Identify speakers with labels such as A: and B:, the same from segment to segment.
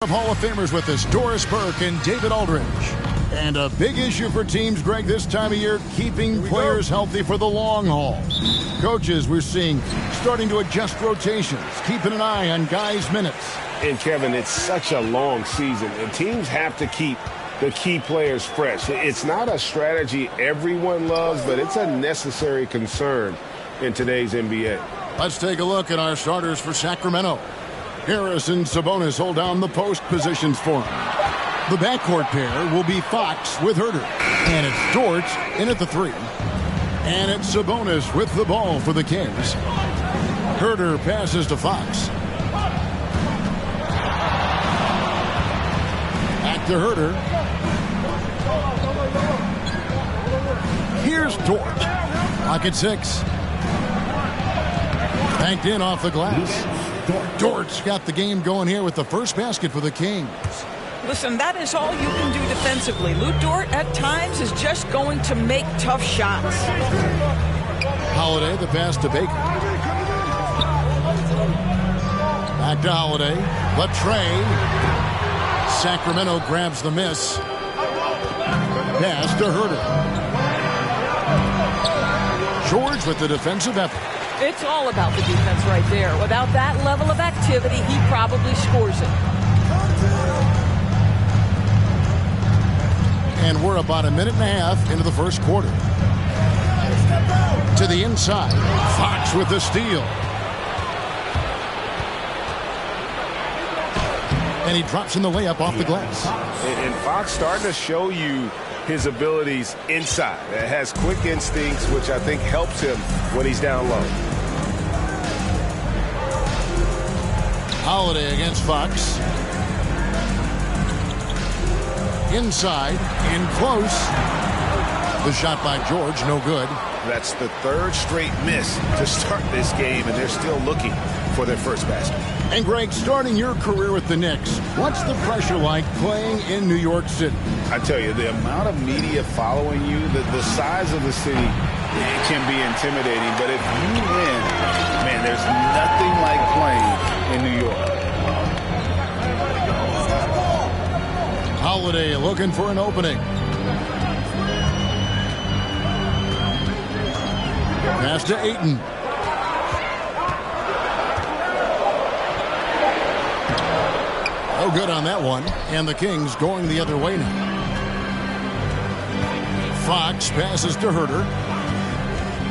A: Hall of Famers with us, Doris Burke and David Aldridge. And a big issue for teams, Greg, this time of year, keeping players healthy for the long haul. Coaches, we're seeing, starting to adjust rotations, keeping an eye on guys' minutes.
B: And, Kevin, it's such a long season, and teams have to keep the key players fresh. It's not a strategy everyone loves, but it's a necessary concern in today's NBA.
A: Let's take a look at our starters for Sacramento. Harris and Sabonis hold down the post positions for him. The backcourt pair will be Fox with Herter. And it's George in at the 3. And it's Sabonis with the ball for the Kings. Herter passes to Fox. Back to Herter. Here's Dort. Clock at 6. Banked in off the glass. Dort's got the game going here with the first basket for the Kings.
C: Listen, that is all you can do defensively. Lou Dort, at times, is just going to make tough shots.
A: Holiday, the pass to Baker. Back to Holiday. Latrey. Sacramento grabs the miss. Pass to Herter. George with the defensive effort.
C: It's all about the defense right there. Without that level of activity, he probably scores it.
A: And we're about a minute and a half into the first quarter. To the inside. Fox with the steal. And he drops in the layup off the glass.
B: And Fox starting to show you his abilities inside. It has quick instincts, which I think helps him when he's down low.
A: Holiday against Fox. Inside, in close. The shot by George, no good.
D: That's the third straight miss to start this game, and they're still looking for their first basket.
A: And Greg, starting your career with the Knicks, what's the pressure like playing in New York City?
D: I tell you, the amount of media following you, the size of the city, it can be intimidating. But if you win, man, there's nothing like playing in New York.
A: Holiday looking for an opening. Pass to Ayton. No good on that one. And the Kings going the other way now. Fox passes to Herter.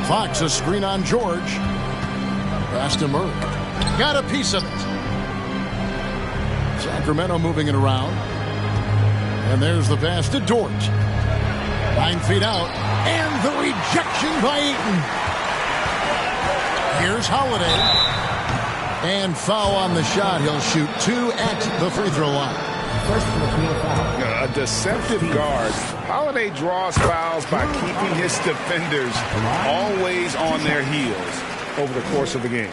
A: Fox a screen on George. Pass to Murray. Got a piece of it. Sacramento moving it around. And there's the pass to Dort. 9 feet out. And the rejection by Ayton. Here's Holiday. And foul on the shot. He'll shoot 2 at the free throw line.
B: A deceptive guard. Holiday draws fouls by keeping his defenders always on their heels over the course of the game.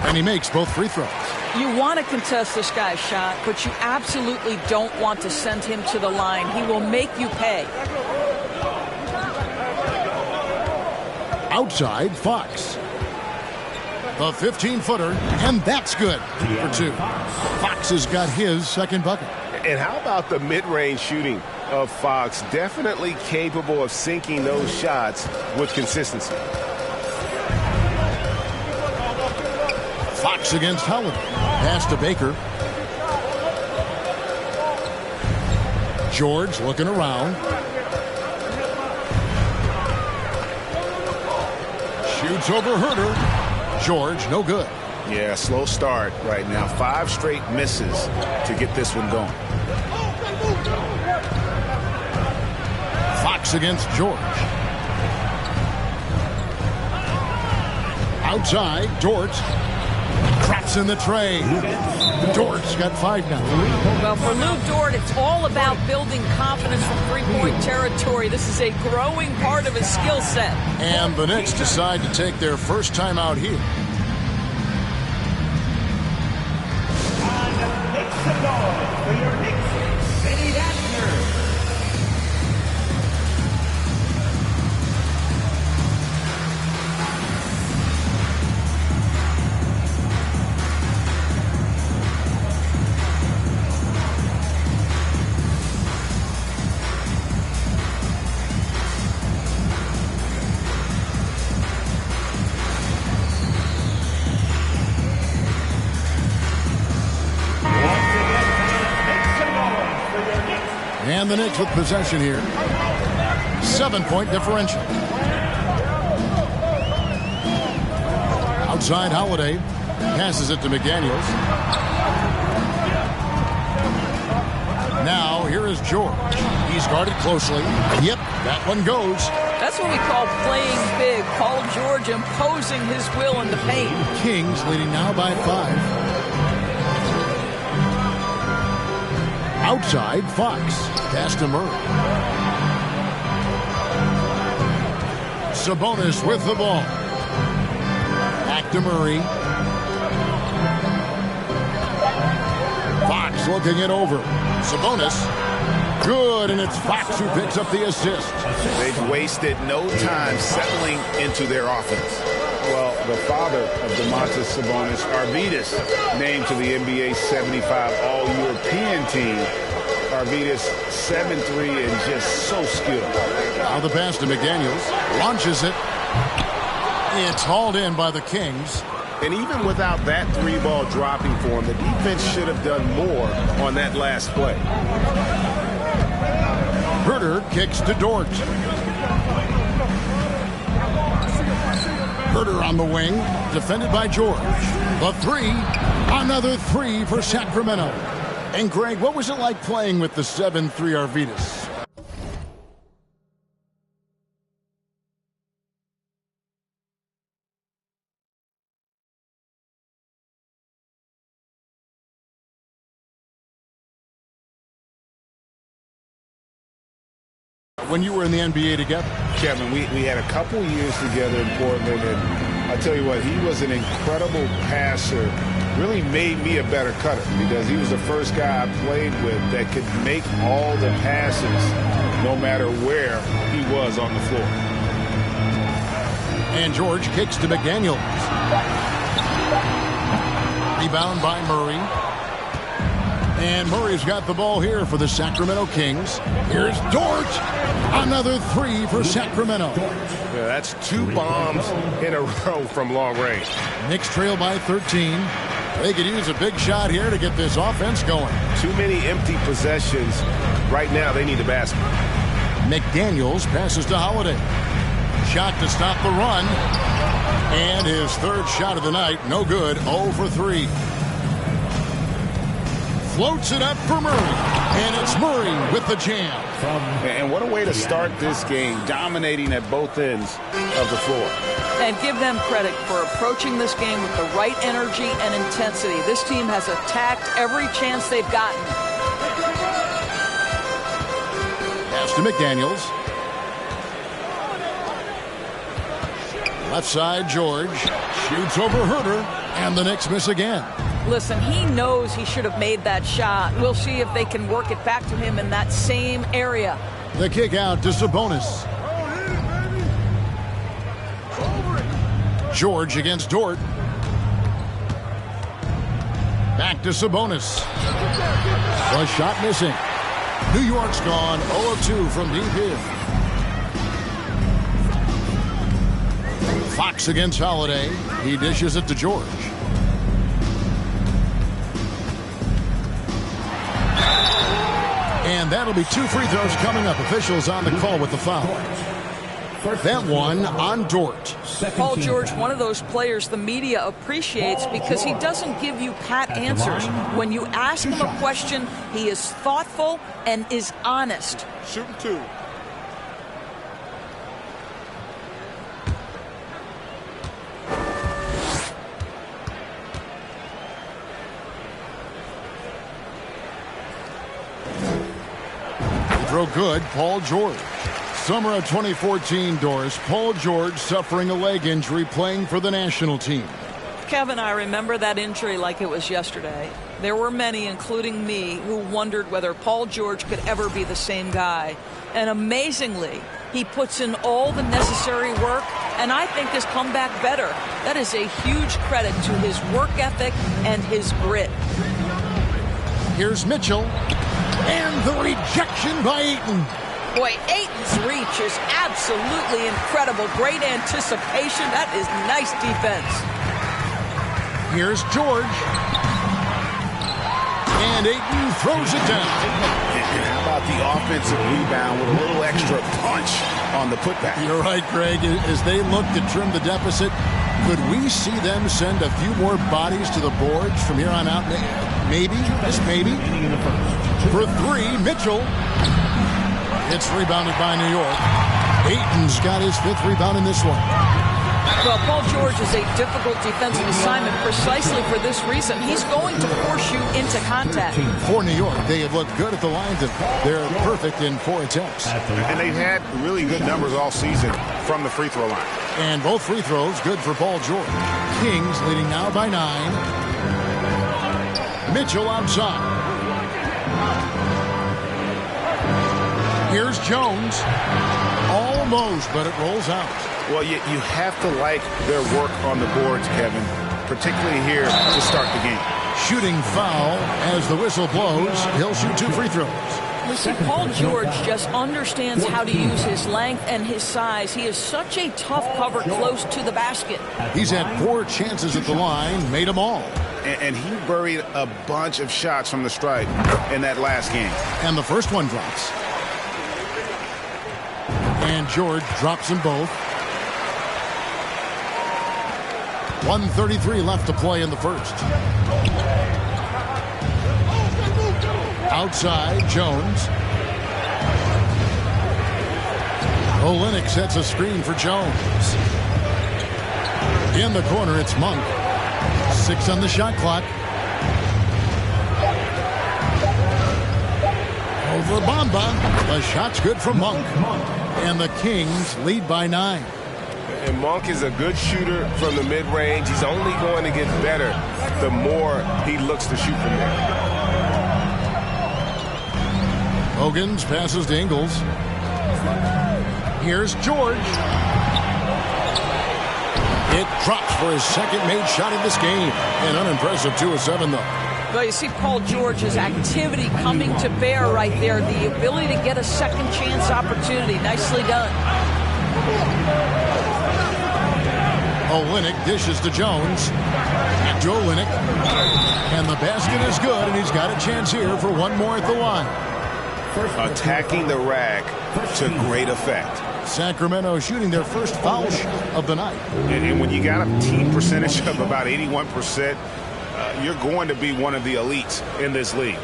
A: And he makes both free throws.
C: You want to contest this guy's shot, but you absolutely don't want to send him to the line. He will make you pay.
A: Outside, Fox. The 15-footer, and that's good for 2. Fox has got his second bucket.
B: And how about the mid-range shooting of Fox? Definitely capable of sinking those shots with consistency.
A: Fox against Holiday. Pass to Baker. George looking around. Shoots over Herter. George, no good.
D: Yeah, slow start right now. 5 straight misses to get this one going.
A: Fox against George. Outside, Dort. Drops in the tray. Dort's got 5 now.
C: Well, for Lou Dort, it's all about building confidence from three-point territory. This is a growing part of his skill set.
A: And the Knicks decide to take their first time out here.
E: For your Knicks, City Dashner.
A: And the Knicks with possession here. 7-point differential. Outside Holiday. Passes it to McDaniels. Now here is George. He's guarded closely. Yep, that one goes.
C: That's what we call playing big. Paul George imposing his will in the paint.
A: Kings leading now by 5. Outside, Fox. Pass to Murray. Sabonis with the ball. Back to Murray. Fox looking it over. Sabonis. Good, and it's Fox who picks up the assist.
D: They've wasted no time settling into their offense.
B: Well, the father of Domantas Sabonis, Arvydas, named to the NBA 75 All-European team. Arvydas, 7'3", and just so skilled.
A: Now the pass to McDaniels. Launches it. It's hauled in by the Kings.
B: And even without that 3-ball dropping for him, the defense should have done more on that last play.
A: Herter kicks to Dort. Herter on the wing, defended by George. The 3, another 3 for Sacramento. And Greg, what was it like playing with the 7'3" Arvydas? When you were in the NBA together?
B: Kevin, we had a couple years together in Portland, and I tell you what, he was an incredible passer. Really made me a better cutter because he was the first guy I played with that could make all the passes no matter where he was on the floor.
A: And George kicks to McDaniels. Rebound by Murray. And Murray's got the ball here for the Sacramento Kings. Here's Dort. Another 3 for Sacramento.
B: Yeah, that's 2 bombs in a row from long range.
A: Knicks trail by 13. They could use a big shot here to get this offense going.
B: Too many empty possessions. Right now, they need the basket.
A: McDaniels passes to Holiday. Shot to stop the run. And his 3rd shot of the night. No good. 0 for 3. Floats it up for Murray. And it's Murray with the jam.
D: And what a way to start this game, dominating at both ends of the floor.
C: And give them credit for approaching this game with the right energy and intensity. This team has attacked every chance they've gotten.
A: Pass to McDaniels. Left side, George. Shoots over Herter. And the Knicks miss again.
C: Listen, he knows he should have made that shot. We'll see if they can work it back to him in that same area.
A: The kick out to Sabonis. George against Dort. Back to Sabonis. The shot missing. New York's gone 0 of 2 from deep here. Fox against Holiday. He dishes it to George. And that'll be 2 free throws coming up. Officials on the call with the foul. That one on Dort.
C: Paul George, one of those players the media appreciates because he doesn't give you pat answers. When you ask him a question, he is thoughtful and is honest.
B: Shooting 2.
A: Throw good, Paul George. Summer of 2014, Doris. Paul George suffering a leg injury playing for the national team.
C: Kevin, I remember that injury like it was yesterday. There were many, including me, who wondered whether Paul George could ever be the same guy. And amazingly, he puts in all the necessary work, and I think has come back better. That is a huge credit to his work ethic and his grit.
A: Here's Mitchell. And the rejection by Ayton.
C: Boy, Ayton's reach is absolutely incredible. Great anticipation. That is nice defense.
A: Here's George. And Ayton throws it down.
D: about the offensive rebound with a little extra punch on the putback?
A: You're right, Greg. As they look to trim the deficit, could we see them send a few more bodies to the boards from here on out? Maybe, just maybe. For three, Mitchell. It's rebounded by New York. Ayton's got his 5th rebound in this one.
C: Well, Paul George is a difficult defensive assignment precisely for this reason. He's going to force you into contact.
A: For New York, they have looked good at the line. They're perfect in 4 attempts.
D: And they've had really good numbers all season from the free throw line.
A: And both free throws good for Paul George. Kings leading now by 9. Mitchell outside. Here's Jones. Almost, but it rolls out.
D: Well, you have to like their work on the boards, Kevin, particularly here to start the game.
A: Shooting foul as the whistle blows. He'll shoot 2 free throws.
C: You see, Paul George just understands how to use his length and his size. He is such a tough cover close to the basket.
A: He's had 4 chances at the line, made them all.
D: And he buried a bunch of shots from the stripe in that last game.
A: And the first one drops. And George drops them both. 1:33 left to play in the first. Outside, Jones. Olynyk sets a screen for Jones. In the corner, it's Monk. 6 on the shot clock. Over Bamba. The shot's good from Monk. And the Kings lead by 9.
B: And Monk is a good shooter from the mid-range. He's only going to get better the more he looks to shoot from there.
A: Hogan's passes to Ingles. Here's George. It drops for his second made shot of this game. An unimpressive 2 of 7, though.
C: Well, you see Paul George's activity coming to bear right there. The ability to get a second chance opportunity. Nicely done.
A: Olynyk dishes to Jones. To Olynyk. And the basket is good, and he's got a chance here for one more at the line.
D: Attacking the rack to great effect.
A: Sacramento shooting their first foul of the night.
D: And when you got a team percentage of about 81%, you're going to be one of the elites in this league.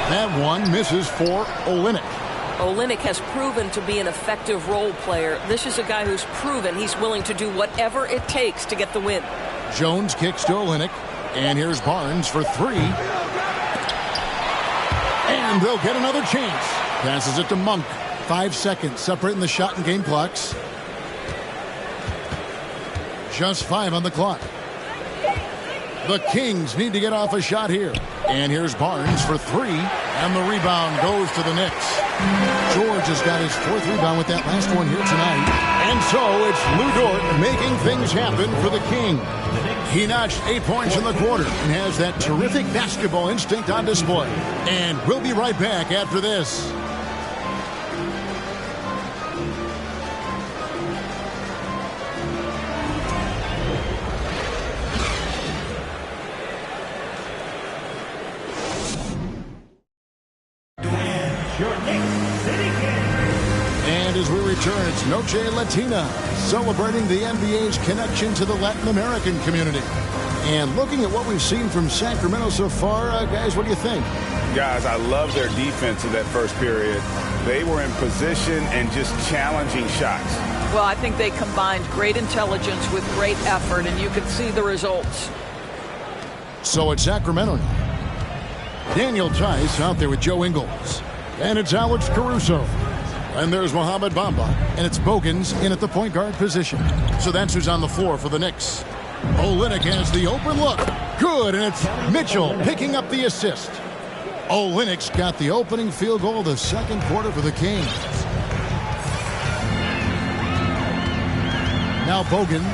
A: That one misses for Olynyk.
C: Olynyk has proven to be an effective role player. This is a guy who's proven he's willing to do whatever it takes to get the win.
A: Jones kicks to Olynyk. And here's Barnes for 3. And they'll get another chance. Passes it to Monk. 5 seconds separating the shot and game clocks. Just 5 on the clock. The Kings need to get off a shot here. And here's Barnes for 3. And the rebound goes to the Knicks. George has got his 4th rebound with that last one here tonight. And so it's Lou Dort making things happen for the King. He notched 8 points in the quarter and has that terrific basketball instinct on display. And we'll be right back after this. And as we return, it's Noche Latina, celebrating the NBA's connection to the Latin American community. And looking at what we've seen from Sacramento so far, guys, what do you think?
D: Guys, I love their defense in that first period. They were in position and just challenging shots.
C: Well, I think they combined great intelligence with great effort, and you can see the results.
A: So it's Sacramento now. Daniel Tice out there with Joe Ingles. And it's Alex Caruso. And there's Mohamed Bamba. And it's Bogans in at the point guard position. So that's who's on the floor for the Knicks. Olynyk has the open look. Good, and it's Mitchell picking up the assist. Olynyk's got the opening field goal of the second quarter for the Kings. Now Bogans.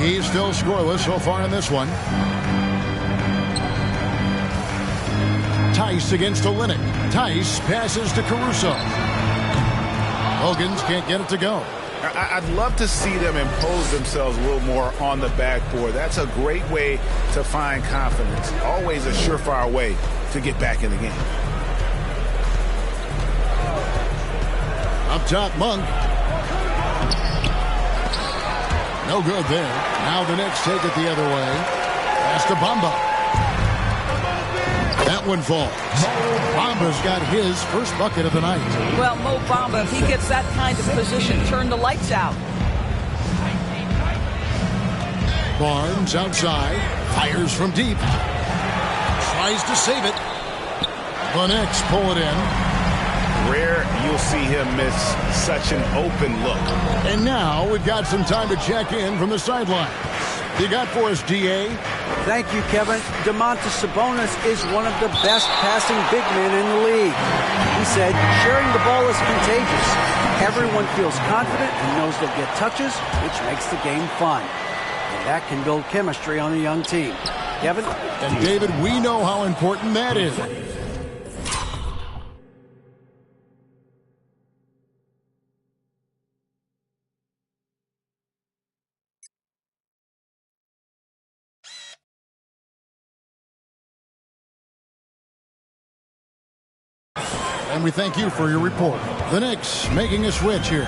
A: He's still scoreless so far in this one. Tice Tice against Olynyk. Tice passes to Caruso. Hogan's can't get it to go.
D: I'd love to see them impose themselves a little more on the backboard. That's a great way to find confidence. Always a surefire way to get back in the game.
A: Up top, Monk. No good there. Now the Knicks take it the other way. Pass to Bamba. That one falls. Bamba's got his first bucket of the night.
C: Well, Mo Bamba, if he gets that kind of position, turn the lights out.
A: Barnes outside. Fires from deep. Tries to save it. The Knicks pull it in.
D: Rare you'll see him miss such an open look.
A: And now we've got some time to check in from the sideline. You got for us, DA?
F: Thank you, Kevin. Domantas Sabonis is one of the best passing big men in the league. He said, sharing the ball is contagious. Everyone feels confident and knows they'll get touches, which makes the game fun. And that can build chemistry on a young team. Kevin?
A: And David, we know how important that is. And we thank you for your report. The Knicks making a switch here.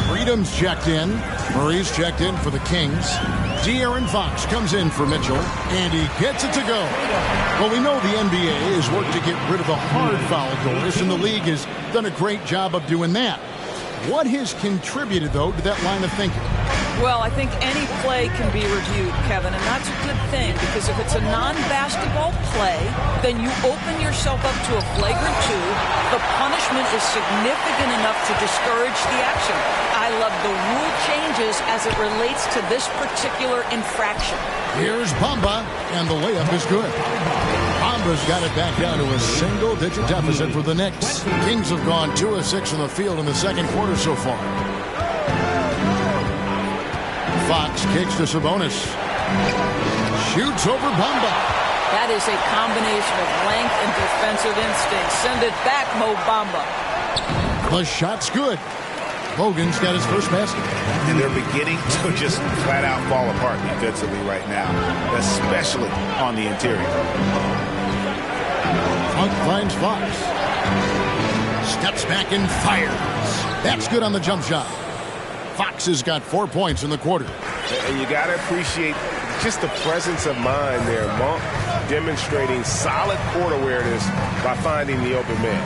A: Freedom's checked in. Murray's checked in for the Kings. De'Aaron Fox comes in for Mitchell. And he gets it to go. Well, we know the NBA has worked to get rid of the hard foul doors, and the league has done a great job of doing that. What has contributed, though, to that line of thinking?
C: Well, I think any play can be reviewed, Kevin, and that's a good thing, because if it's a non-basketball play, then you open yourself up to a flagrant 2. The punishment is significant enough to discourage the action. I love the rule changes as it relates to this particular infraction.
A: Here's Bamba, and the layup is good. Bamba's got it back down to a single-digit deficit for the Knicks. Kings have gone 2 of 6 from the field in the second quarter so far. Fox kicks to Sabonis. Shoots over Bamba.
C: That is a combination of length and defensive instinct. Send it back, Mo Bamba.
A: The shot's good. Hogan's got his first basket.
D: And they're beginning to just flat out fall apart defensively right now, especially on the interior.
A: Funk finds Fox. Steps back and fires. That's good on the jump shot. Fox has got 4 points in the quarter.
B: And you got to appreciate just the presence of mind there. Monk demonstrating solid court awareness by finding the open man.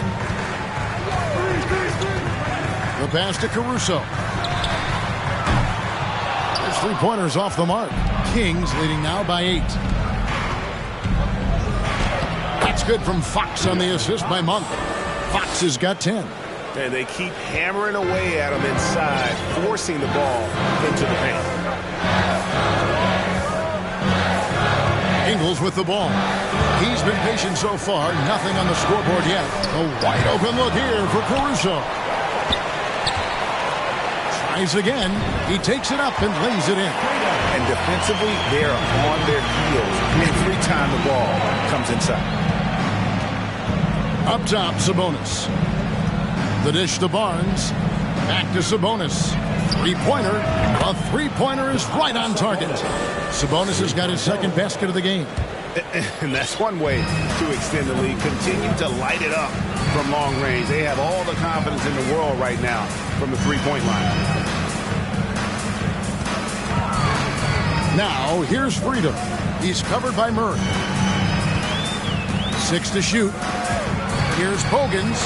A: The pass to Caruso. His 3-pointers off the mark. Kings leading now by 8. That's good from Fox on the assist by Monk. Fox has got 10.
B: And they keep hammering away at him inside, forcing the ball into the paint.
A: Ingles with the ball. He's been patient so far. Nothing on the scoreboard yet. A wide open look here for Caruso. Tries again. He takes it up and lays it in.
D: And defensively, they're on their heels every time the ball comes inside.
A: Up top, Sabonis. The dish to Barnes. Back to Sabonis. 3-pointer. A 3-pointer is right on target. Sabonis has got his second basket of the game.
D: And that's one way to extend the lead. Continue to light it up from long range. They have all the confidence in the world right now from the 3-point line.
A: Now, here's Freedom. He's covered by Murray. 6 to shoot. Here's Pogans.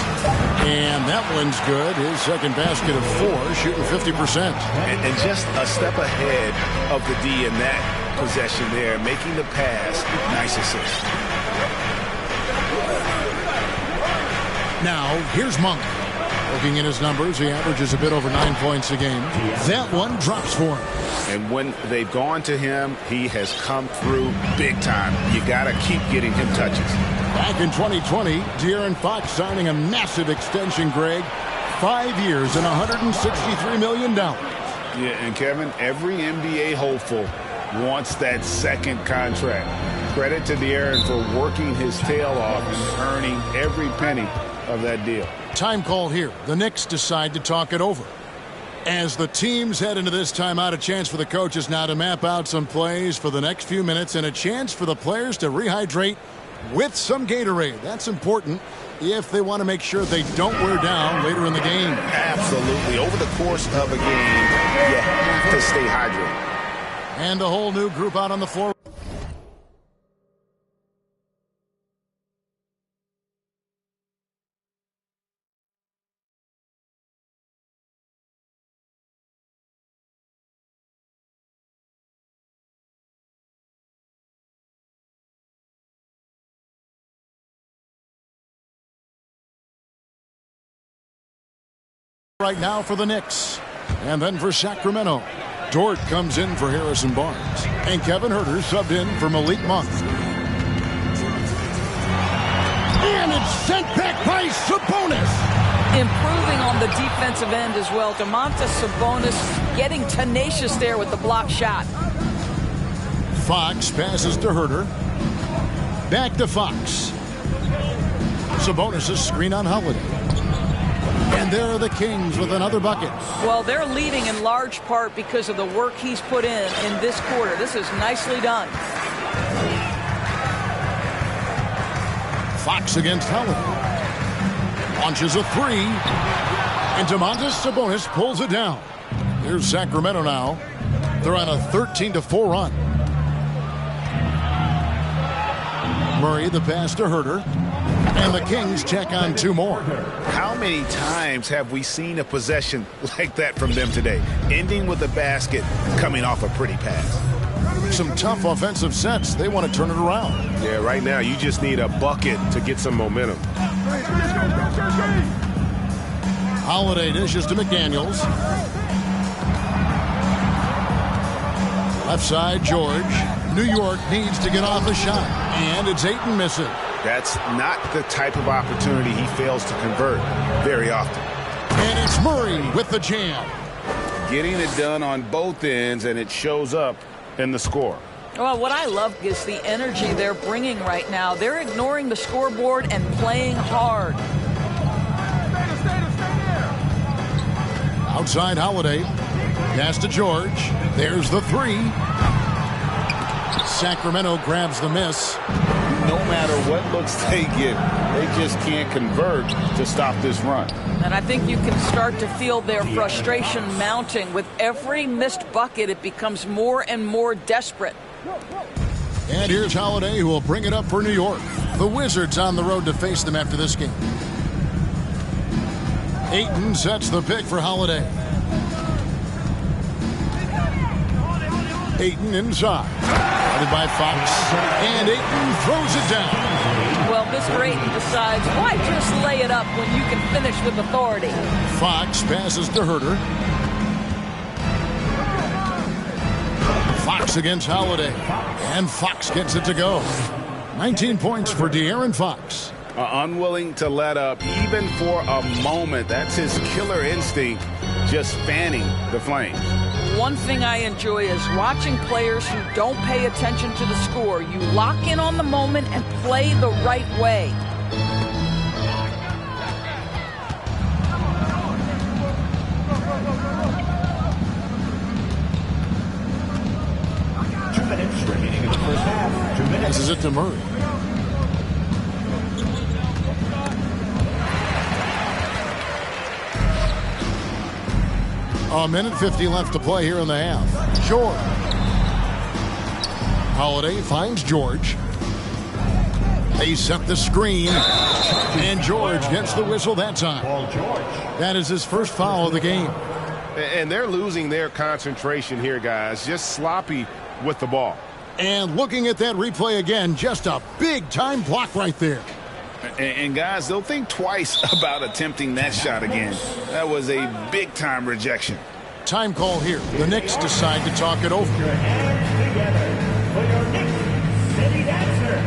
A: And that one's good. His second basket of 4, shooting 50%.
D: And just a step ahead of the D in that possession there, making the pass. Nice assist.
A: Now, here's Monk. Looking at his numbers, he averages a bit over 9 points a game. That one drops for him.
D: And when they've gone to him, he has come through big time. You got to keep getting him touches.
A: Back in 2020, De'Aaron Fox signing a massive extension, Greg. 5 years and $163 million.
D: Yeah, and Kevin, every NBA hopeful wants that second contract. Credit to De'Aaron for working his tail off and earning every penny of that deal.
A: Time call here. The Knicks decide to talk it over. As the teams head into this timeout, a chance for the coaches now to map out some plays for the next few minutes and a chance for the players to rehydrate with some Gatorade. That's important if they want to make sure they don't wear down later in the game.
D: Absolutely. Over the course of a game, you have to stay hydrated.
A: And a whole new group out on the floor. Right now for the Knicks. And then for Sacramento, Dort comes in for Harrison Barnes. And Kevin Huerter subbed in for Malik Monk. And it's sent back by Sabonis.
C: Improving on the defensive end as well. Domantas Sabonis getting tenacious there with the block shot.
A: Fox passes to Huerter. Back to Fox. Sabonis' screen on Holiday. And there are the Kings with another bucket.
C: Well, they're leading in large part because of the work he's put in this quarter. This is nicely done.
A: Fox against Holiday. Launches a three. And Domantas Sabonis pulls it down. Here's Sacramento now. They're on a 13-4 run. Murray the pass to Huerter. And the Kings check on two more.
D: How many times have we seen a possession like that from them today? Ending with a basket, coming off a pretty pass.
A: Some tough offensive sets. They want to turn it around.
B: Yeah, right now you just need a bucket to get some momentum.
A: Holiday dishes to McDaniels. Left side, George. New York needs to get off a shot. And it's Ayton missing.
D: That's not the type of opportunity he fails to convert very often.
A: And it's Murray with the jam.
D: Getting it done on both ends, and it shows up in the score.
C: Well, what I love is the energy they're bringing right now. They're ignoring the scoreboard and playing hard.
A: Outside Holiday. Pass to George. There's the three. Sacramento grabs the miss.
D: No matter what looks they get, they just can't convert to stop this run.
C: And I think you can start to feel their frustration mounting. With every missed bucket, it becomes more and more desperate.
A: And here's Holiday, who will bring it up for New York. The Wizards on the road to face them after this game. Ayton sets the pick for Holiday. Ayton inside. Guarded by Fox. And Ayton throws it down.
C: Well, Mr. Ayton decides, why just lay it up when you can finish with authority?
A: Fox passes to Huerter. Fox against Holiday. And Fox gets it to go. 19 points for De'Aaron Fox.
D: Unwilling to let up even for a moment. That's his killer instinct, just fanning the flames.
C: One thing I enjoy is watching players who don't pay attention to the score. You lock in on the moment and play the right way.
E: Remaining in the first half. 2 minutes.
A: This is it to Murray. A minute 50 left to play here in the half. George. Holiday finds George. They set the screen. And George gets the whistle that time. That is his first foul of the game.
B: And they're losing their concentration here, guys. Just sloppy with the ball.
A: And looking at that replay again, just a big-time block right there.
D: And guys, they'll think twice about attempting that shot again. That was a big-time rejection.
A: Time call here. The Knicks decide to talk it over.
E: Your hands together for your Knicks City Dancer.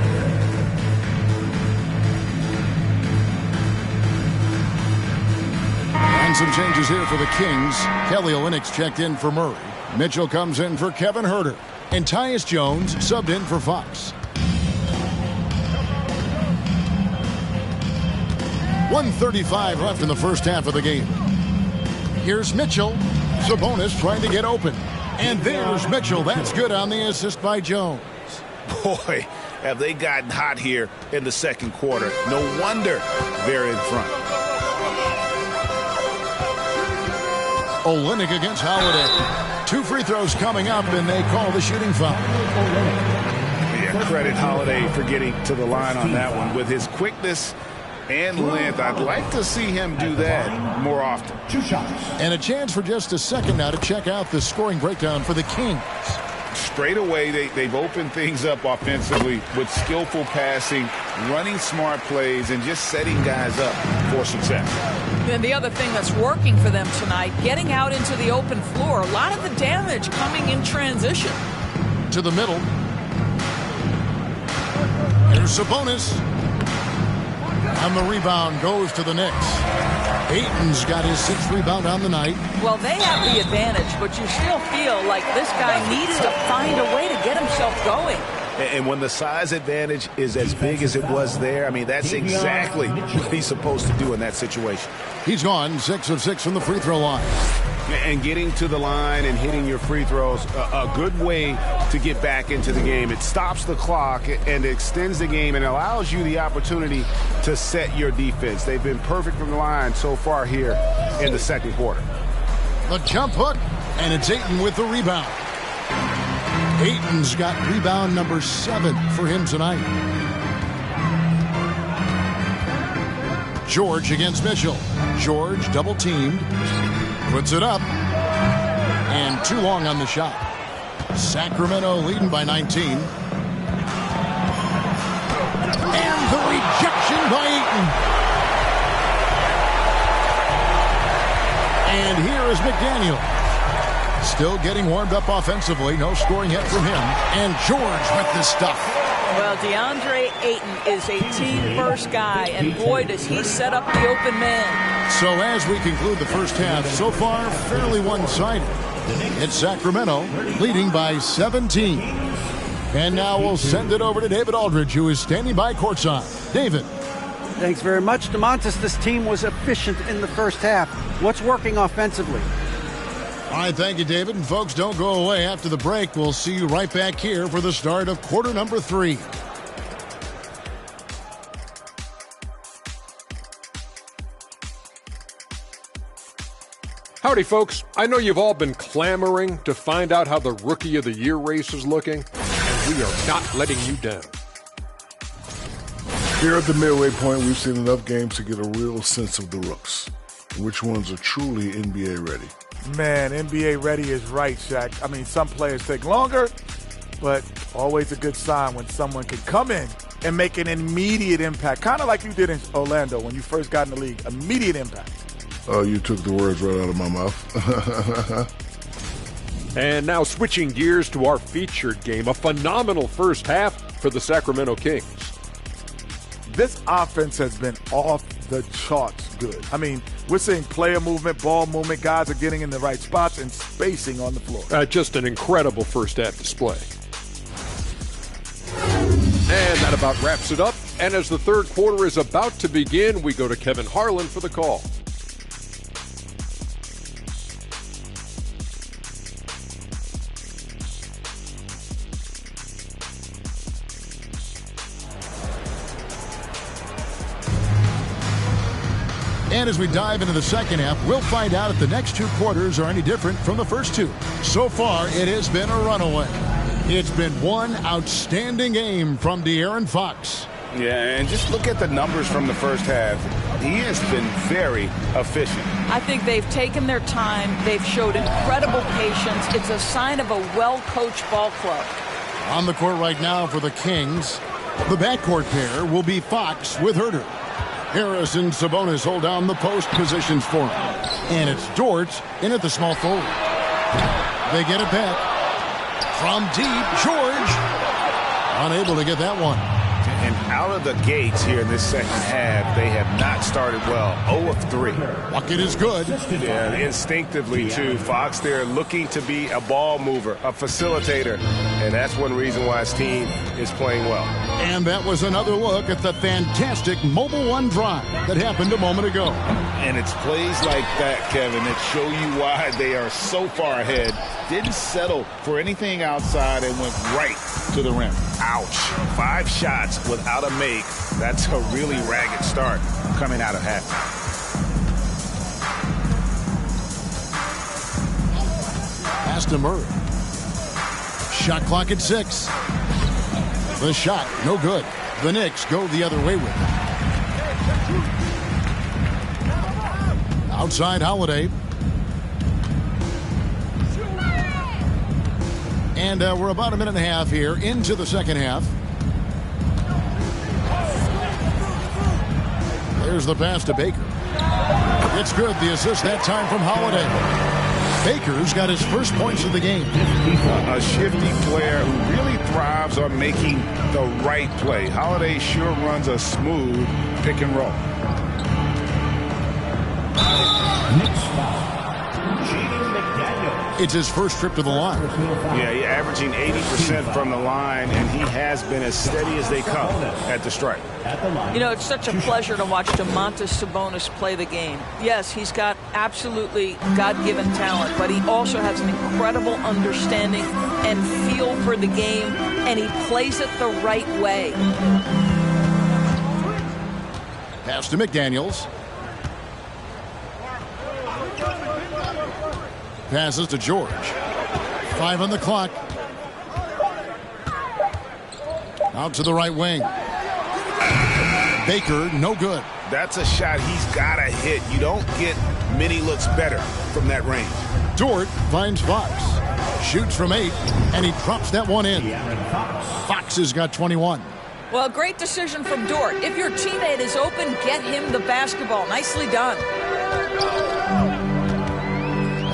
A: And some changes here for the Kings. Kelly Olynyk's checked in for Murray. Mitchell comes in for Kevin Huerter. And Tyus Jones subbed in for Fox. 1:35 left in the first half of the game. Here's Mitchell. Sabonis trying to get open. And there's Mitchell. That's good on the assist by Jones.
D: Boy, have they gotten hot here in the second quarter. No wonder they're in front.
A: Olynyk against Holiday. 2 free throws coming up, and they call the shooting foul.
D: Yeah, credit Holiday for getting to the line on that one. With his quickness and length, I'd like to see him do that more often.
A: And a chance for just a second now to check out the scoring breakdown for the Kings.
D: Straight away, they've opened things up offensively with skillful passing, running smart plays, and just setting guys up for success.
C: And the other thing that's working for them tonight, getting out into the open floor. A lot of the damage coming in transition.
A: To the middle. Here's Sabonis. And the rebound goes to the Knicks. Ayton's got his 6th rebound on the night.
C: Well, they have the advantage, but you still feel like this guy needs to find a way to get himself going.
D: And when the size advantage is as big as it was there, I mean, that's exactly what he's supposed to do in that situation.
A: He's gone 6 of 6 from the free throw line.
B: And getting to the line and hitting your free throws, a good way to get back into the game. It stops the clock and extends the game and allows you the opportunity to set your defense. They've been perfect from the line so far here in the second quarter.
A: The jump hook, and it's Ayton with the rebound. Ayton's got rebound number 7 for him tonight. George against Mitchell. George double teamed. Puts it up. And too long on the shot. Sacramento leading by 19. And the rejection by Ayton. And here is McDaniel. Still getting warmed up offensively. No scoring yet from him. And George with the stuff.
C: Well, DeAndre Ayton is a team-first guy, and boy, does he set up the open man.
A: So as we conclude the first half, so far fairly one-sided. It's Sacramento leading by 17. And now we'll send it over to David Aldridge, who is standing by courtside. David.
F: Thanks very much, DeMontis. This team was efficient in the first half. What's working offensively?
A: All right, thank you, David. And folks, don't go away. After the break, we'll see you right back here for the start of quarter number 3.
G: Howdy, folks. I know you've all been clamoring to find out how the Rookie of the Year race is looking, and we are not letting you down.
H: Here at the midway point, we've seen enough games to get a real sense of the rooks. Which ones are truly NBA ready.
I: Man, NBA ready is right, Shaq. I mean, some players take longer, but always a good sign when someone can come in and make an immediate impact. Kind of like you did in Orlando when you first got in the league. Immediate impact.
H: Oh, you took the words right out of my mouth.
G: And now switching gears to our featured game, a phenomenal first half for the Sacramento Kings.
I: This offense has been off the charts good. I mean, we're seeing player movement, ball movement. Guys are getting in the right spots and spacing on the floor.
G: Just an incredible first half display. And that about wraps it up. And as the third quarter is about to begin, we go to Kevin Harlan for the call.
A: And as we dive into the second half, we'll find out if the next 2 quarters are any different from the first 2. So far, it has been a runaway. It's been one outstanding game from De'Aaron Fox.
B: Yeah, and just look at the numbers from the first half. He has been very efficient.
C: I think they've taken their time. They've showed incredible patience. It's a sign of a well-coached ball club.
A: On the court right now for the Kings, the backcourt pair will be Fox with Herter. Harris and Sabonis hold down the post positions for him. And it's Dort in at the small forward. They get it back. From deep, George. Unable to get that one.
B: And out of the gates here in this second half, they have not started well. 0 of 3.
A: Bucket is good.
B: Yeah, instinctively, too. Fox there looking to be a ball mover, a facilitator. and that's one reason why his team is playing well.
A: And that was another look at the fantastic Mobile One drive that happened a moment ago.
D: And it's plays like that, Kevin, that show you why they are so far ahead. Didn't settle for anything outside and went right to the rim. Ouch. 5 shots without a make. That's a really ragged start coming out of halftime.
A: Pass to Murray. Shot clock at 6. The shot, no good. The Knicks go the other way with it. Outside Holiday. And we're about a minute and a half here into the second half. There's the pass to Baker. It's good. The assist that time from Holiday. Baker's got his first points of the game.
D: A shifty player who really thrives on making the right play. Holiday sure runs a smooth pick and roll.
E: Knicks foul.
A: It's his first trip to the line.
B: Yeah, he's averaging 80% from the line, and he has been as steady as they come at the stripe.
C: You know, it's such a pleasure to watch Domantas Sabonis play the game. Yes, he's got absolutely God-given talent, but he also has an incredible understanding and feel for the game, and he plays it the right way.
A: Pass to McDaniels. Passes to George. 5 on the clock. Out to the right wing. Baker, no good.
B: That's a shot he's got to hit. You don't get many looks better from that range.
A: Dort finds Fox. Shoots from 8, and he drops that one in. Fox has got 21.
C: Well, great decision from Dort. If your teammate is open, get him the basketball. Nicely done.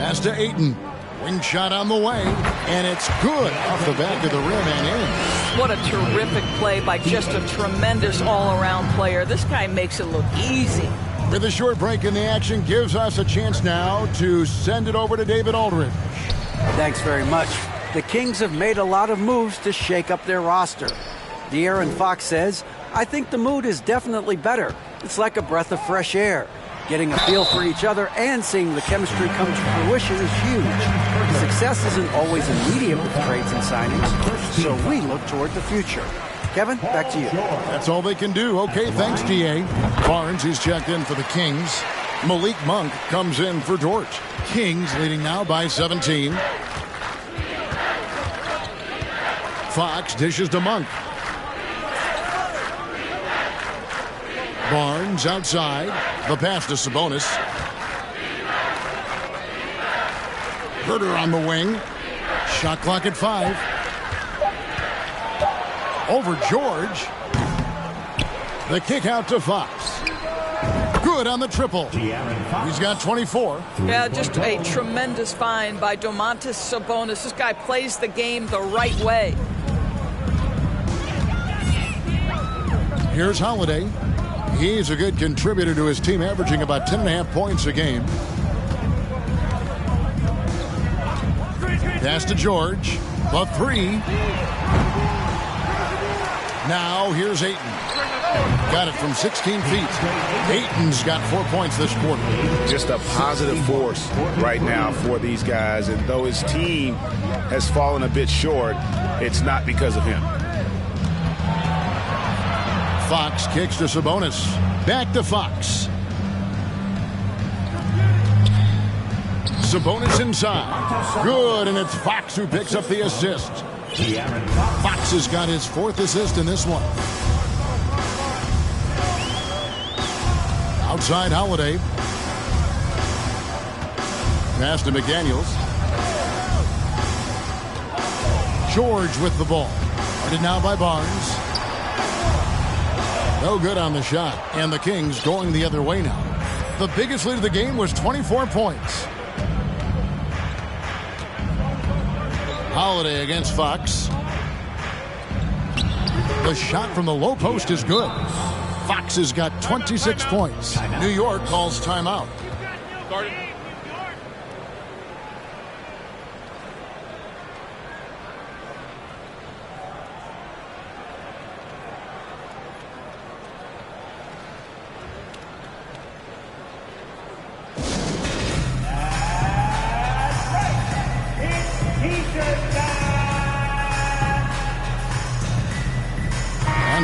A: Pass to Ayton. Wing shot on the way, and it's good off the back of the rim and in.
C: What a terrific play by just a tremendous all-around player. This guy makes it look easy.
A: With a short break in the action, gives us a chance now to send it over to David Aldridge.
F: Thanks very much. The Kings have made a lot of moves to shake up their roster. De'Aaron Fox says, I think the mood is definitely better. It's like a breath of fresh air. Getting a feel for each other and seeing the chemistry come to fruition is huge. Success isn't always immediate with trades and signings, so we look toward the future. Kevin, back to you.
A: That's all they can do. Okay, thanks, DA. Barnes, he's checked in for the Kings. Malik Monk comes in for Dort. Kings leading now by 17. Fox dishes to Monk. Barnes outside. The pass to Sabonis. Herter on the wing. Shot clock at 5. Over George. The kick out to Fox. Good on the triple. He's got 24.
C: Yeah, just a tremendous find by Domantas Sabonis. This guy plays the game the right way.
A: Here's Holiday. He's a good contributor to his team, averaging about 10.5 points a game. Pass to George. The 3. Now here's Ayton. Got it from 16 feet. Ayton's got 4 points this quarter.
B: Just a positive force right now for these guys. And though his team has fallen a bit short, it's not because of him.
A: Fox kicks to Sabonis. Back to Fox. Sabonis inside. Good, and it's Fox who picks up the assist. Fox has got his 4th assist in this one. Outside Holiday. Pass to McDaniels. George with the ball. Guarded now by Barnes. No good on the shot, and the Kings going the other way now. The biggest lead of the game was 24 points. Holiday against Fox. The shot from the low post is good. Fox has got 26 points. New York calls timeout.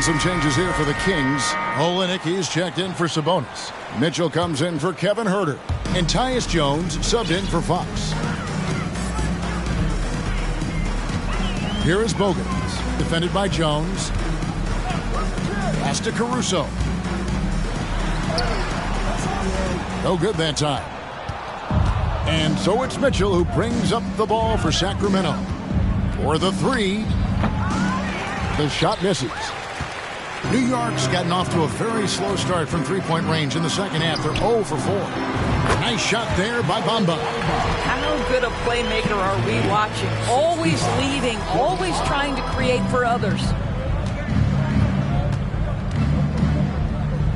A: And some changes here for the Kings. Olynyk, he's checked in for Sabonis. Mitchell comes in for Kevin Huerter. And Tyus Jones subbed in for Fox. Here is Bogans, defended by Jones. Pass to Caruso. No good that time. And so it's Mitchell who brings up the ball for Sacramento. For the three. The shot misses. New York's gotten off to a very slow start from three-point range in the second half. They're 0 for 4. Nice shot there by Bamba.
C: How good a playmaker are we watching? Always leading, always trying to create for others.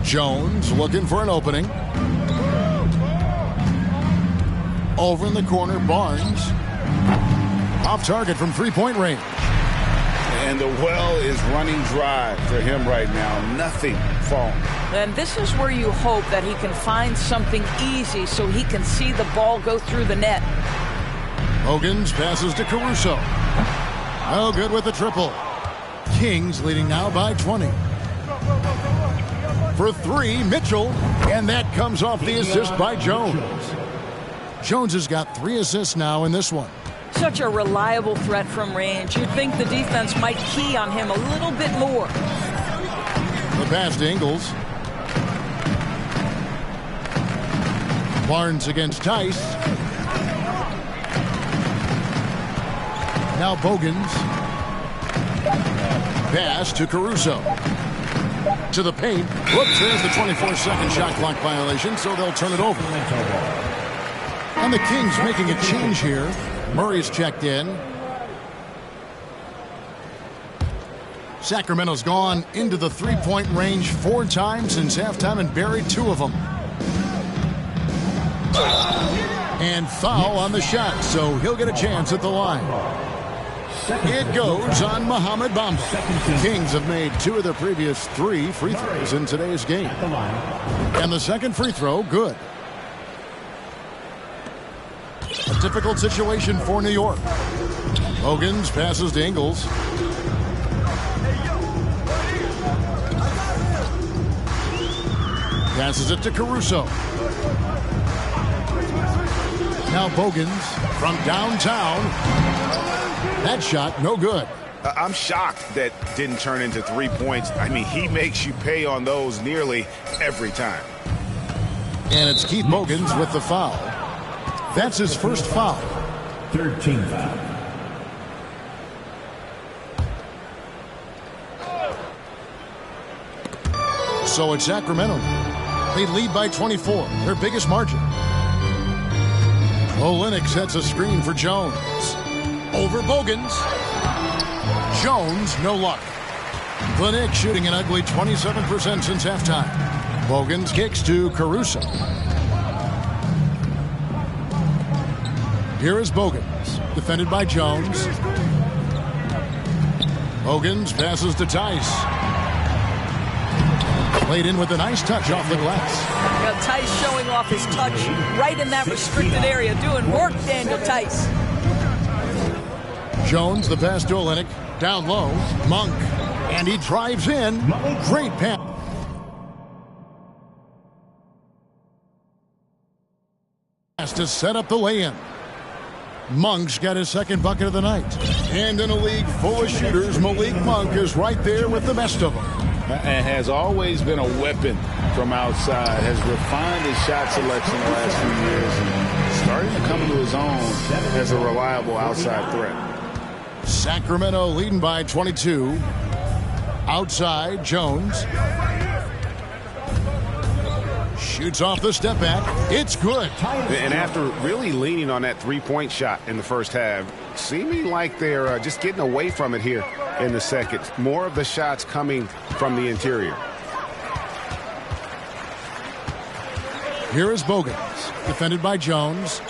A: Jones looking for an opening. Over in the corner, Barnes. Off target from three-point range.
D: And the well is running dry for him right now. Nothing falling.
C: And this is where you hope that he can find something easy so he can see the ball go through the net.
A: Bogans passes to Caruso. Oh, good with the triple. Kings leading now by 20. For three, Mitchell. And that comes off the assist by Jones. Jones has got 3 assists now in this one.
C: Such a reliable threat from range. You'd think the defense might key on him a little bit more.
A: The pass to Ingles. Barnes against Tice. Now Bogans. Pass to Caruso. To the paint. Whoops, there's the 24-second shot clock violation, so they'll turn it over. And the Kings making a change here. Murray's checked in. Sacramento's gone into the three-point range 4 times since halftime and buried 2 of them. And foul on the shot, so he'll get a chance at the line. It goes on Mohamed Bamba. Kings have made 2 of their previous 3 free throws in today's game. And the second free throw, good. A difficult situation for New York. Bogans passes to Ingles. Passes it to Caruso. Now Bogans from downtown. That shot, no good.
B: I'm shocked that didn't turn into 3 points. I mean, he makes you pay on those nearly every time.
A: And it's Keith Bogans with the foul. That's his first foul.
E: 13 foul.
A: So it's Sacramento. They lead by 24, their biggest margin. Olynyk sets a screen for Jones. Over Bogans. Jones, no luck. The Knicks shooting an ugly 27% since halftime. Bogans kicks to Caruso. Here is Bogans, defended by Jones. Bogans passes to Tice. Played in with a nice touch off the glass.
C: Now, Tice showing off his touch right in that restricted area. Doing work, Daniel Tice.
A: Jones, the pass to Olynyk. Down low, Monk. And he drives in. Great pass. To set up the lay-in. Monk's got his second bucket of the night. And in a league full of shooters, Malik Monk is right there with the best of them.
D: And has always been a weapon from outside. Has refined his shot selection the last few years. And starting to come into his own as a reliable outside threat.
A: Sacramento leading by 22. Outside, Jones. Shoots off the step back. It's good.
B: And after really leaning on that three-point shot in the first half, seeming like they're just getting away from it here in the second. More of the shots coming from the interior.
A: Here is Bogans, defended by Jones.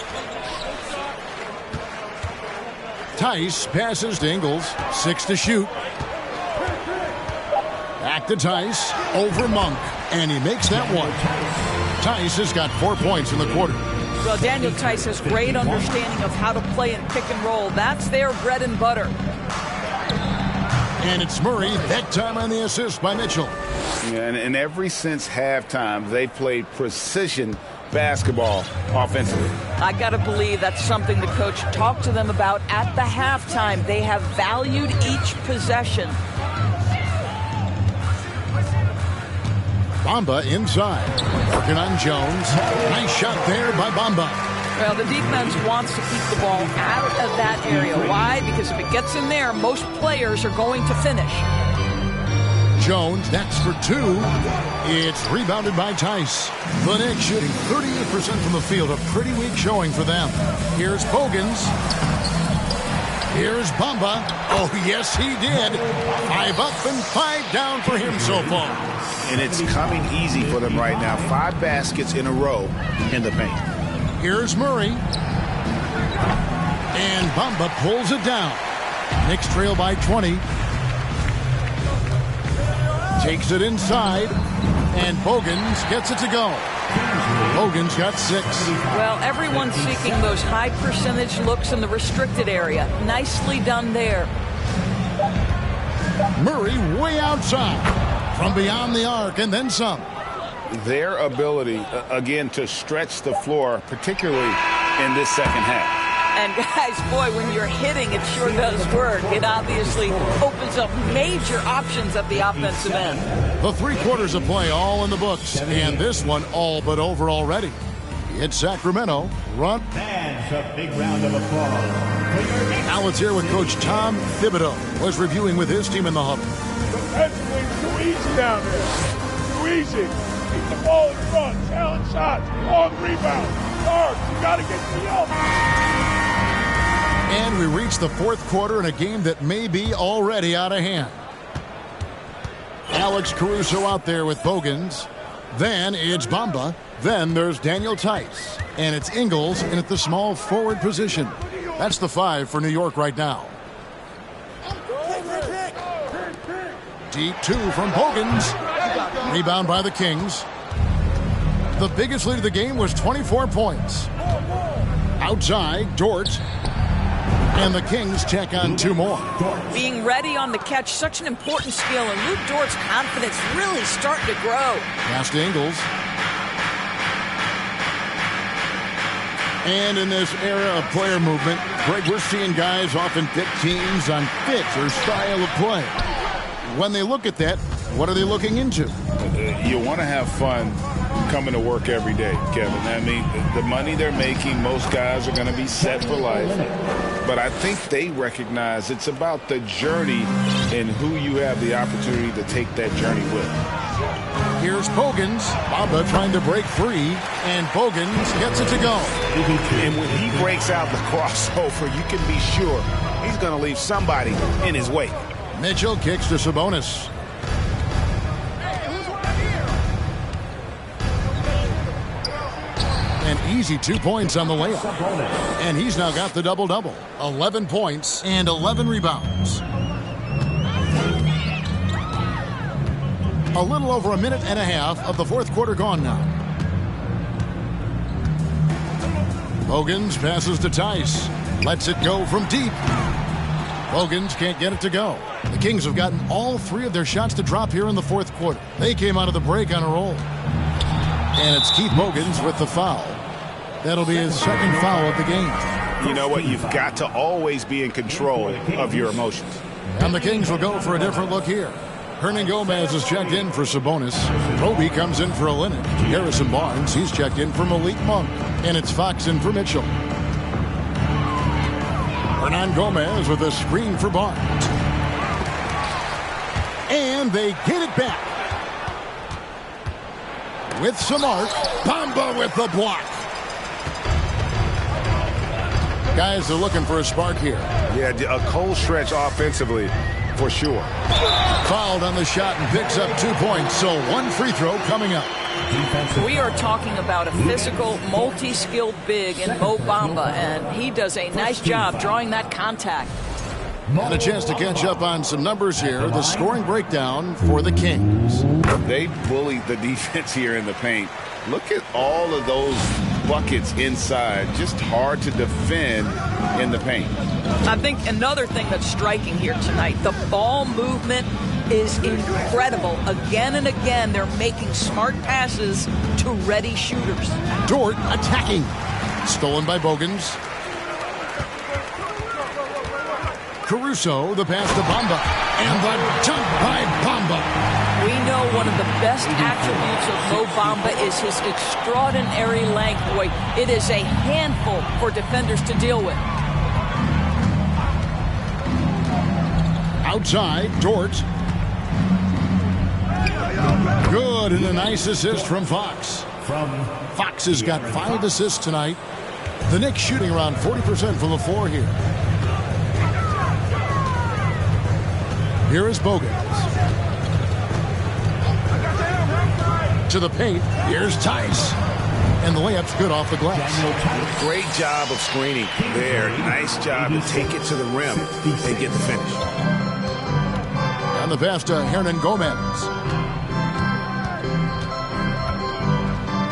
A: Tice passes to Ingles. 6 to shoot. Back to Tice. Over Monk. And he makes that one. Tice has got 4 points in the quarter.
C: Well, Daniel Tice has great understanding of how to play in pick and roll. That's their bread and butter.
A: And it's Murray, that time on the assist by Mitchell.
D: Yeah, and ever since halftime, they played precision basketball offensively.
C: I got to believe that's something the coach talked to them about at the halftime. They have valued each possession.
A: Bamba inside. Working on Jones. Nice shot there by Bamba.
C: Well, the defense wants to keep the ball out of that area. Why? Because if it gets in there, most players are going to finish.
A: Jones, that's for two. It's rebounded by Tice. The Knicks shooting 38% from the field. A pretty weak showing for them. Here's Bogans. Here's Bamba. Oh, yes, he did. 5 up and 5 down for him so far.
D: And it's coming easy for them right now. 5 baskets in a row in the paint.
A: Here's Murray. And Bamba pulls it down. Knicks trail by 20. Takes it inside. And Bogans gets it to go. Bogans got 6.
C: Well, everyone's seeking those high percentage looks in the restricted area. Nicely done there.
A: Murray way outside. From beyond the arc and then some.
D: Their ability, again, to stretch the floor, particularly in this second half.
C: And guys, boy, when you're hitting, it sure does work. It obviously opens up major options at the offensive end.
A: The 3 quarters of play all in the books, and this one all but over already. It's Sacramento. Run.
E: Fans, a big round of applause.
A: Now let's hear what Coach Tom Thibodeau was reviewing with his team in the huddle.
I: Defensively, too easy down there. Too easy. Keep the ball in front. Challenge shots. Long rebound. Guards, you got to get to the elbow.
A: And we reach the 4th quarter in a game that may be already out of hand. Alex Caruso out there with Bogans. Then it's Bamba. Then there's Daniel Tice. And it's Ingles in at the small forward position. That's the 5 for New York right now. Deep 2 from Bogans. Rebound by the Kings. The biggest lead of the game was 24 points. Outside, Dort. And the Kings check on 2 more.
C: Being ready on the catch, such an important skill, and Luke Dort's confidence really starting to grow.
A: Pass to Ingles. And in this era of player movement, Greg, we're seeing guys often pick teams on fit or style of play. When they look at that, what are they looking into?
D: You want to have fun coming to work every day, Kevin. I mean, the money they're making, most guys are going to be set for life. But I think they recognize it's about the journey and who you have the opportunity to take that journey with.
A: Here's Bogans. Bamba trying to break free, and Bogans gets it to go.
D: And when he breaks out the crossover, you can be sure he's going to leave somebody in his wake.
A: Mitchell kicks to Sabonis. An easy 2 points on the layup. And he's now got the double-double. 11 points and 11 rebounds. A little over a minute and a half of the 4th quarter gone now. Bogans passes to Tice. Lets it go from deep. Bogans can't get it to go. The Kings have gotten all 3 of their shots to drop here in the 4th quarter. They came out of the break on a roll. And it's Keith Bogans with the foul. That'll be his 2nd foul of the game.
D: You know what? You've got to always be in control of your emotions.
A: And the Kings will go for a different look here. Hernan Gomez is checked in for Sabonis. Kobe comes in for Olynyk. Harrison Barnes, he's checked in for Malik Monk. And it's Fox in for Mitchell. Hernan Gomez with a screen for Barnes. And they get it back. With some art, Bamba with the block. Guys are looking for a spark here.
B: Yeah, a cold stretch offensively, for sure.
A: Fouled on the shot and picks up 2 points, so 1 free throw coming up.
C: We are talking about a physical, multi-skilled big in Mo Bamba, and he does a nice job drawing that contact.
A: And a chance to catch up on some numbers here. The scoring breakdown for the Kings.
D: They bullied the defense here in the paint. Look at all of those buckets inside. Just hard to defend in the paint.
C: I think another thing that's striking here tonight, the ball movement is incredible. Again and again, they're making smart passes to ready shooters.
A: Dort attacking. Stolen by Bogans. Caruso, the pass to Bamba. And the dunk by Bamba.
C: We know one of the best attributes of Mo Bamba is his extraordinary length. Boy, it is a handful for defenders to deal with.
A: Outside, Dort. Good, and a nice assist from Fox. Fox has got 5 assists tonight. The Knicks shooting around 40% from the floor here. Here is Bogans. To the paint. Here's Tice. And the layup's good off the glass.
B: Great job of screening there. Nice job to take it to the rim and get the finish.
A: And the pass to Hernan Gomez.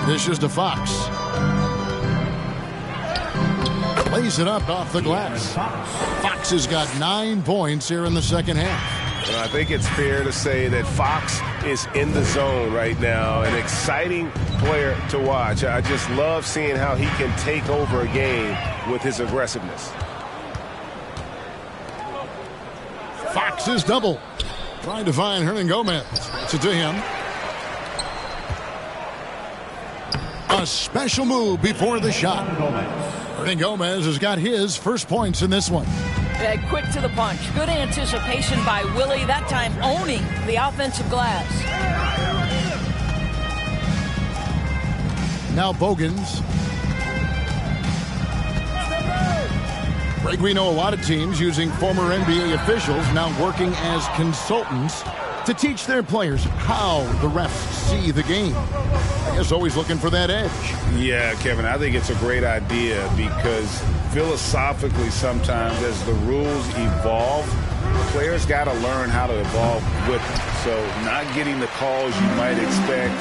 A: This is to Fox. Lays it up off the glass. Fox has got 9 points here in the second half.
B: Well, I think it's fair to say that Fox is in the zone right now. An exciting player to watch. I just love seeing how he can take over a game with his aggressiveness.
A: Fox is double. Trying to find Hernan Gomez. It's to him. A special move before the shot. Hernan Gomez has got his first points in this one.
C: Quick to the punch. Good anticipation by Willie, that time owning the offensive glass.
A: Now Bogans. Greg, we know a lot of teams using former NBA officials now working as consultants to teach their players how the refs see the game. I guess always looking for that edge.
B: Yeah, Kevin, I think it's a great idea because philosophically sometimes as the rules evolve, players got to learn how to evolve with them. So not getting the calls you might expect,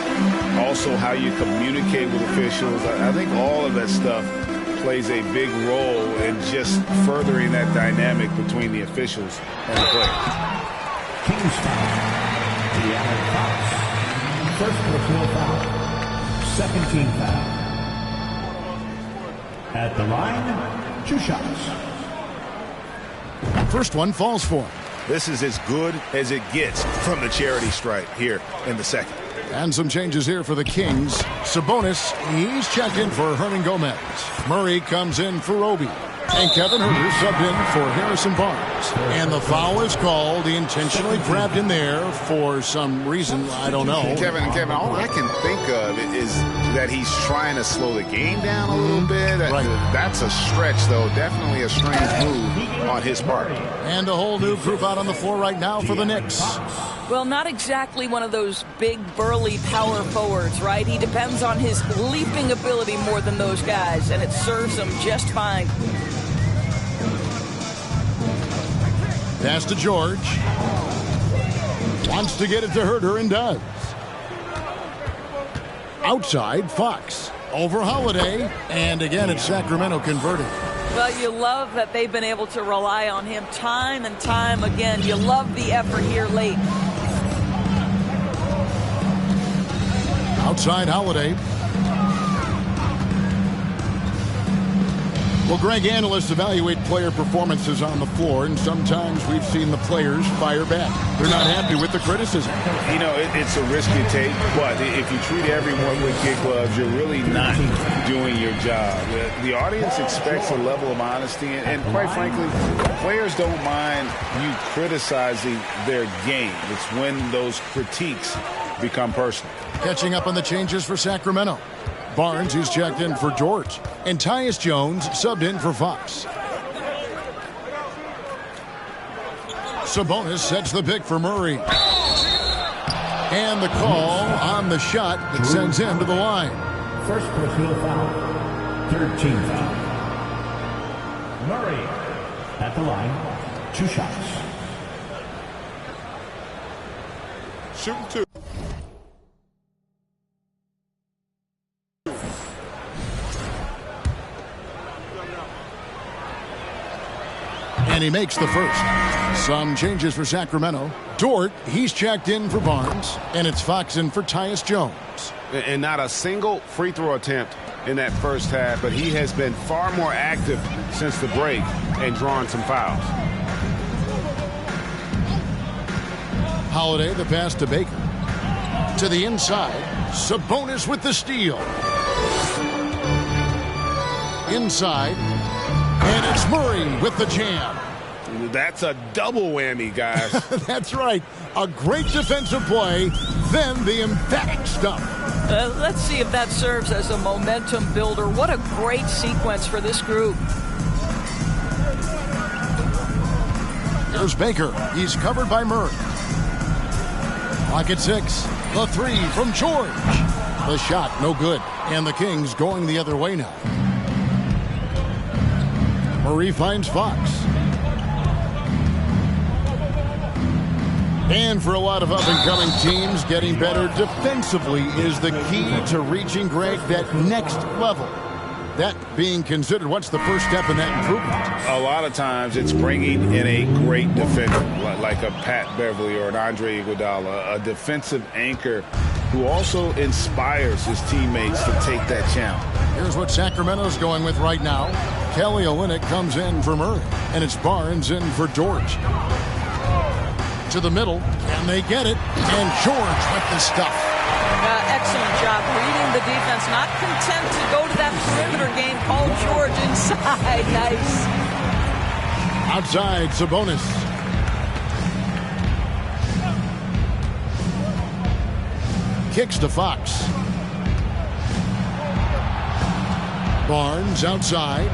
B: also how you communicate with officials. I think all of that stuff plays a big role in just furthering that dynamic between the officials and the players.
E: First personal foul. Second team foul. At the line, 2 shots.
A: First one falls for him.
B: This is as good as it gets from the charity stripe here in the second.
A: And some changes here for the Kings. Sabonis, he's checked in for Hernan Gomez. Murray comes in for Roby. And Kevin Huerter subbed in for Harrison Barnes. And the foul is called. He intentionally grabbed in there for some reason. I don't know.
D: Kevin, all I can think of is that he's trying to slow the game down a little bit.
A: Right.
D: That's a stretch, though. Definitely a strange move on his part.
A: And a whole new group out on the floor right now for the Knicks.
C: Well, not exactly one of those big, burly power forwards, right? He depends on his leaping ability more than those guys, and it serves him just fine.
A: Pass to George. Wants to get it to Huerter and does. Outside, Fox. Over Holiday. And again, it's Sacramento converting.
C: Well, you love that they've been able to rely on him time and time again. You love the effort here late.
A: Outside Holiday. Well, Greg, analysts evaluate player performances on the floor, and sometimes we've seen the players fire back. They're not happy with the criticism.
B: You know, it's a risky take, but if you treat everyone with kid gloves, you're really not doing your job. The audience expects a level of honesty, and quite frankly, players don't mind you criticizing their game. It's when those critiques become personal.
A: Catching up on the changes for Sacramento. Barnes, who's checked in for George. And Tyus Jones subbed in for Fox. Sabonis sets the pick for Murray. And the call on the shot that sends him to the line.
E: First personal foul. Third team foul. Murray at the line. 2 shots.
H: Shooting 2.
A: And he makes the first. Some changes for Sacramento. Dort, he's checked in for Barnes. And it's Fox in for Tyus Jones.
B: And not a single free throw attempt in that first half, but he has been far more active since the break and drawn some fouls.
A: Holiday, the pass to Baker. To the inside. Sabonis with the steal. Inside. And it's Murray with the jam.
B: That's a double whammy, guys.
A: That's right. A great defensive play, then the emphatic stuff.
C: Let's see if that serves as a momentum builder. What a great sequence for this group.
A: There's Baker. He's covered by Murray. Clock at 6. The three from George. The shot, no good. And the Kings going the other way now. Murray finds Fox. And for a lot of up-and-coming teams, getting better defensively is the key to reaching, Greg, that next level. That being considered, what's the first step in that improvement?
B: A lot of times it's bringing in a great defender, like a Pat Beverly or an Andre Iguodala, a defensive anchor who also inspires his teammates to take that challenge.
A: Here's what Sacramento's going with right now. Kelly Olynyk comes in for Murray, and it's Barnes in for George. To the middle, and they get it, and George with the stuff.
C: Excellent job reading the defense, not content to go to that perimeter game. Paul George inside. Nice.
A: Outside, Sabonis. Kicks to Fox. Barnes outside.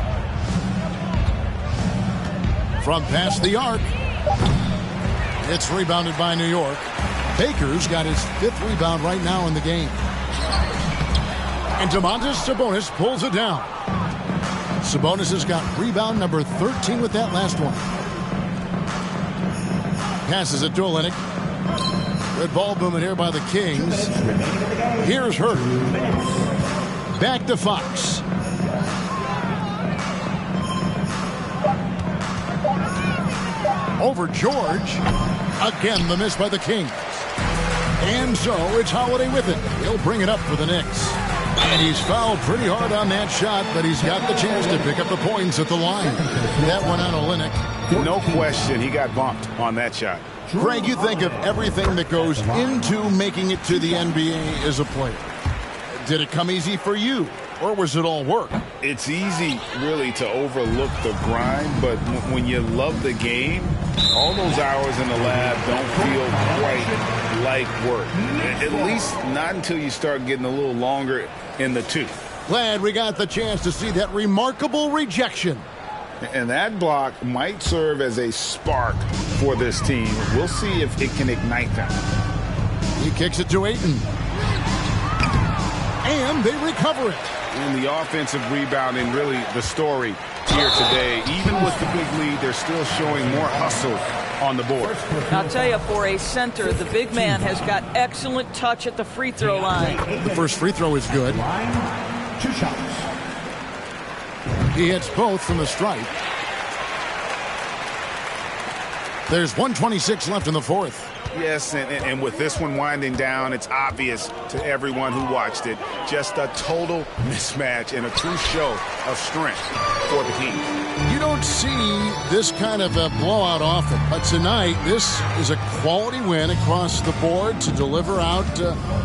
A: From past the arc. It's rebounded by New York. Baker's got his 5th rebound right now in the game. And Domantas Sabonis pulls it down. Sabonis has got rebound number 13 with that last one. Passes it to Olynyk. Good ball movement here by the Kings. Here's Hurt. Back to Fox. Over George. Again, the miss by the Kings. And so it's Holiday with it. He'll bring it up for the Knicks. And he's fouled pretty hard on that shot, but he's got the chance to pick up the points at the line. That one on Olynyk.
B: No question, he got bumped on that shot.
A: Greg, you think of everything that goes into making it to the NBA as a player. Did it come easy for you, or was it all work?
B: It's easy, really, to overlook the grind, but when you love the game, all those hours in the lab don't feel quite like work. At least not until you start getting a little longer in the tooth.
A: Glad we got the chance to see that remarkable rejection.
B: And that block might serve as a spark for this team. We'll see if it can ignite them.
A: He kicks it to Ayton. And they recover it.
B: And the offensive rebounding, really the story here today. Even with the big lead, they're still showing more hustle on the board.
C: I'll tell you, for a center, the big man has got excellent touch at the free throw line.
A: The first free throw is good.
E: 2 shots.
A: He hits both from the stripe. There's 1:26 left in the 4th.
B: Yes, and with this one winding down, it's obvious to everyone who watched it. Just a total mismatch and a true show of strength for the team.
A: You don't see this kind of a blowout often, but tonight this is a quality win across the board to deliver out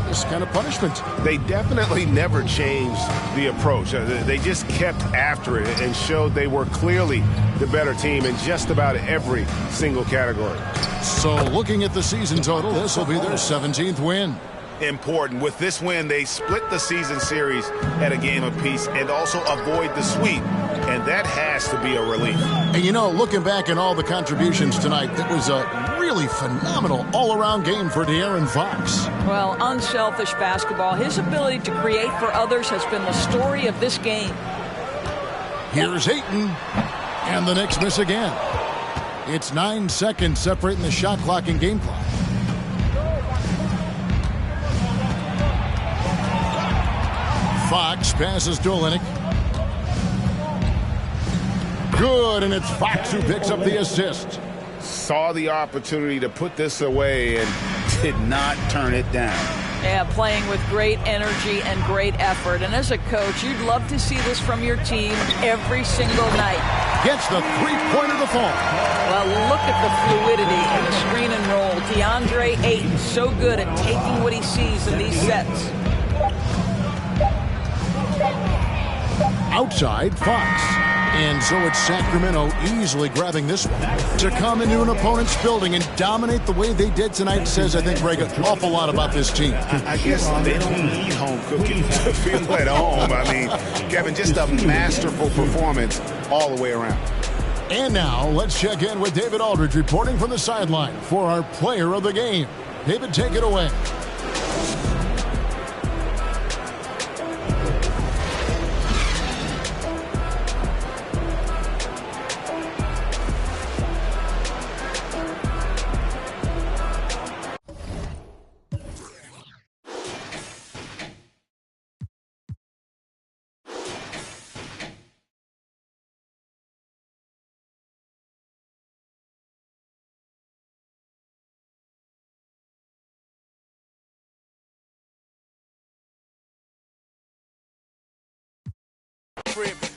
A: this kind of punishment.
B: They definitely never changed the approach. They just kept after it and showed they were clearly the better team in just about every single category.
A: So looking at the season total, this will be their 17th win.
B: Important. With this win, they split the season series at a game apiece and also avoid the sweep. And that has to be a relief.
A: And you know, looking back at all the contributions tonight, it was a really phenomenal all-around game for De'Aaron Fox.
C: Well, unselfish basketball. His ability to create for others has been the story of this game.
A: Here's Ayton. And the Knicks miss again. It's 9 seconds separating the shot clock and game clock. Fox passes to Olynyk. Good, and it's Fox who picks up the assist.
D: Saw the opportunity to put this away and did not turn it down.
C: Yeah, playing with great energy and great effort. And as a coach, you'd love to see this from your team every single night.
A: Gets the three-pointer to fall.
C: Well, look at the fluidity in the screen and roll. DeAndre Ayton, so good at taking what he sees in these sets.
A: Outside, Fox. And so it's Sacramento easily grabbing this one. To come into an opponent's building and dominate the way they did tonight says, I think, Greg, an awful lot about this team.
D: I guess they don't need home cooking to feel at home. I mean, Kevin, just a masterful performance all the way around.
A: And now let's check in with David Aldridge reporting from the sideline for our player of the game. David, take it away.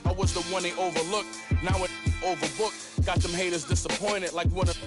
J: I was the one they overlooked. Now it overbooked. Got them haters disappointed like one of